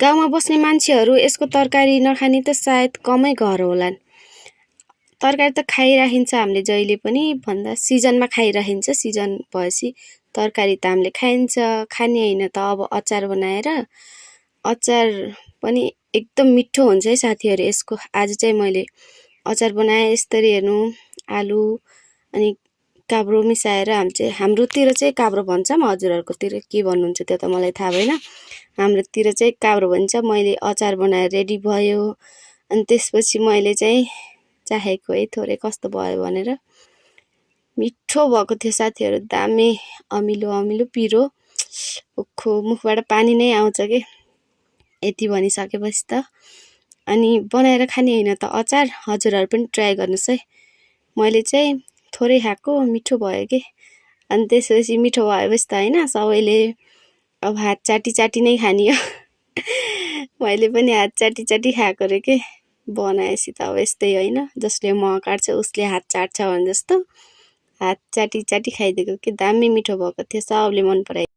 गाउँमा बस्ने मान्छेहरू यसको तरकारी नखाने त सायद कमै घर होलान्। तरकारी त खाइराखिन्छ हामीले जहिले पनि, भन्दा सिजनमा खाइराखिन्छ। सिजन भएपछि तरकारी त हामीले खाने होइन त। अब अचार बनाएर, अचार पनि एकदम मिठो हुन्छ है साथीहरू यसको। आज चाहिँ मैले अचार बनाएँ। यसरी हेर्नु, आलु अनि काब्रो मिसाएर हाम्रोतिर चाहिँ काब्रो भन्छ, हजुरहरूकोतिर के भन्नुहुन्छ त्यो त मलाई थाहा भएन। हाम्रोतिर चाहिँ काब्रो भन्छ। मैले अचार बनाएर रेडी भयो। अनि त्यसपछि मैले चाहिँ चाहेको है थोरै कस्तो भयो भनेर। मिठो भएको थियो साथीहरू, दामी अमिलो अमिलो पिरो। उखो मुखबाट पानी नै आउँछ के यति भनिसकेपछि त। अनि बनाएर खाने होइन त अचार, हजुरहरू पनि ट्राई गर्नुहोस् है। मैले चाहिँ थोरै खाएको, मिठो भयो के। अनि त्यसपछि मिठो भएपछि त होइन सबैले अब हात चाटी चाटी नै खाने हो। मैले पनि हात चाटी चाटी खाएको रे के। बनाएपछि त अब यस्तै होइन, जसले मह काट्छ उसले हात चाट्छ भने जस्तो हात चाटी चाटी खाइदिएको के। दामी मिठो भएको थियो, सबले मन परायो।